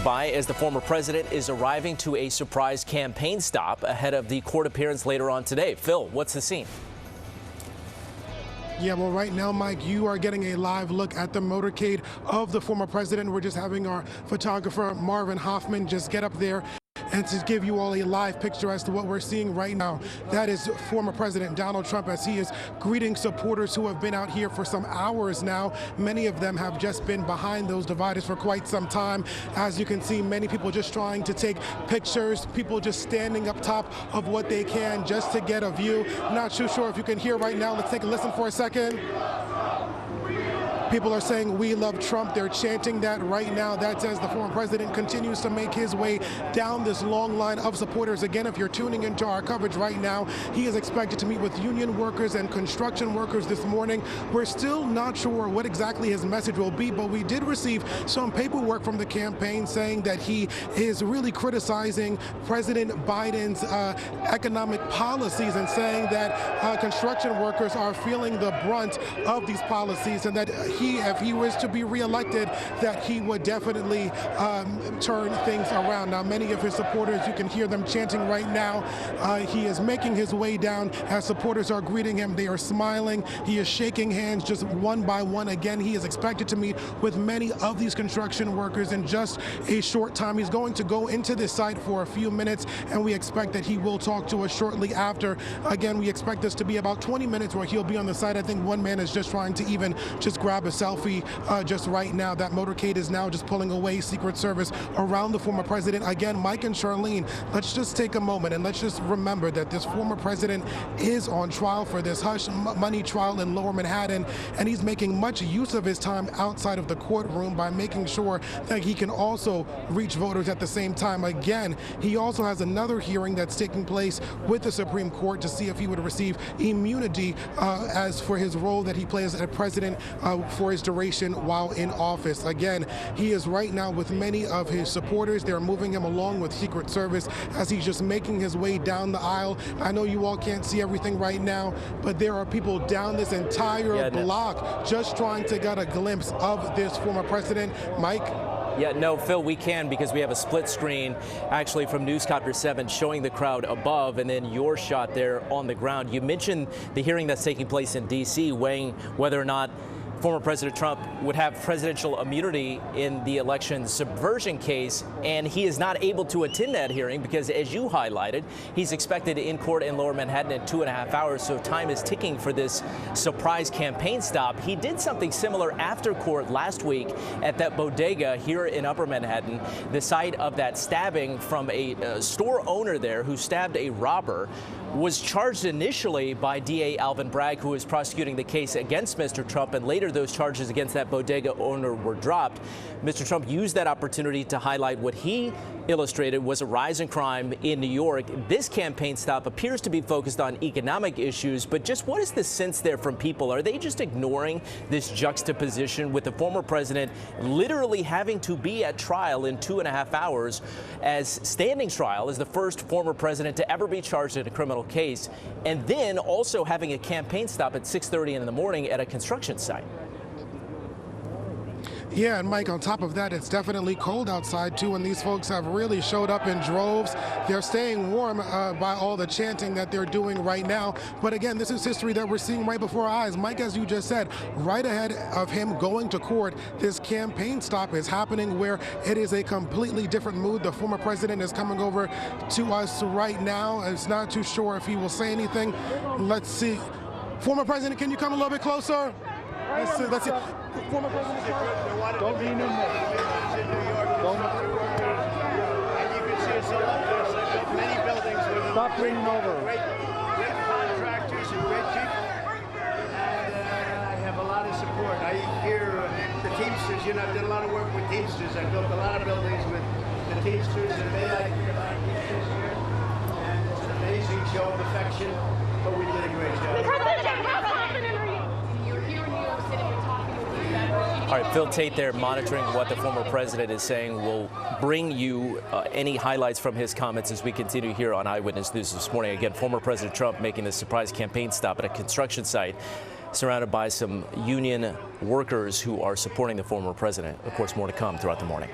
By as the former president is arriving to a surprise campaign stop ahead of the court appearance later on today. Phil, what's the scene? Yeah, well, right now, Mike, you are getting a live look at the motorcade of the former president. We're just having our photographer, Marvin Hoffman, just get up there and to give you all a live picture as to what we're seeing right now. That is former President Donald Trump as he is greeting supporters who have been out here for some hours now. Many of them have just been behind those dividers for quite some time. As you can see, many people just trying to take pictures, people just standing up top of what they can just to get a view. Not too sure if you can hear right now. Let's take a listen for a second. People are saying, "We love Trump." They're chanting that right now. That's as the former president continues to make his way down this long line of supporters. Again, if you're tuning into our coverage right now, he is expected to meet with union workers and construction workers this morning. We're still not sure what exactly his message will be, but we did receive some paperwork from the campaign saying that he is really criticizing President Biden's economic policies and saying that construction workers are feeling the brunt of these policies, and that if he was to be reelected, that he would definitely turn things around. Now, many of his supporters, you can hear them chanting right now. He is making his way down as supporters are greeting him. They are smiling. He is shaking hands just one by one. Again, he is expected to meet with many of these construction workers in just a short time. He's going to go into this site for a few minutes, and we expect that he will talk to us shortly after. Again, we expect this to be about 20 minutes where he'll be on the site. I think one man is just trying to even just grab a selfie just right now. That motorcade is now just pulling away. Secret Service around the former president. Again, Mike and Charlene, let's just take a moment and let's just remember that this former president is on trial for this hush money trial in Lower Manhattan, and he's making much use of his time outside of the courtroom by making sure that he can also reach voters at the same time. Again, he also has another hearing that's taking place with the Supreme Court to see if he would receive immunity as for his role that he plays as president for his duration while in office. Again, he is right now with many of his supporters. They're moving him along with Secret Service as he's just making his way down the aisle. I know you all can't see everything right now, but there are people down this entire block just trying to get a glimpse of this former president. Mike? Yeah, no, Phil, we can because we have a split screen actually from Newscopter 7 showing the crowd above and then your shot there on the ground. You mentioned the hearing that's taking place in D.C. weighing whether or not former President Trump would have presidential immunity in the election subversion case, and he is not able to attend that hearing because, as you highlighted, he's expected in court in Lower Manhattan in 2.5 hours, so time is ticking for this surprise campaign stop. He did something similar after court last week at that bodega here in Upper Manhattan, the site of that stabbing from a store owner there who stabbed a robber. Was charged initially by DA Alvin Bragg, who is prosecuting the case against Mr. Trump, and later those charges against that bodega owner were dropped. Mr. Trump used that opportunity to highlight what he illustrated was a rise in crime in New York. This campaign stop appears to be focused on economic issues, but just what is the sense there from people? Are they just ignoring this juxtaposition with the former president literally having to be at trial in 2.5 hours as standing trial as the first former president to ever be charged in a criminal case, and then also having a campaign stop at 6:30 in the morning at a construction site? Yeah, and Mike, on top of that, it's definitely cold outside, too, and these folks have really showed up in droves. They're staying warm by all the chanting that they're doing right now. But again, this is history that we're seeing right before our eyes. Mike, as you just said, right ahead of him going to court, this campaign stop is happening where it is a completely different mood. The former president is coming over to us right now. It's not too sure if he will say anything. Let's see. Former president, can you come a little bit closer? Let's see. Let's see. Former President Trump. Don't lean in there. Don't. And you can see it's many buildings. Stop leaning over. Great contractors and great people. And I have a lot of support. I hear the Teamsters. You know, I've done a lot of work with Teamsters. I built a lot of buildings with the Teamsters, and they like a lot of Teamsters here. And it's an amazing show of affection, but we did a great job. All right, Phil Taitt there monitoring what the former president is saying. We'll bring you any highlights from his comments as we continue here on Eyewitness News this morning. Again, former President Trump making this surprise campaign stop at a construction site surrounded by some union workers who are supporting the former president. Of course, more to come throughout the morning.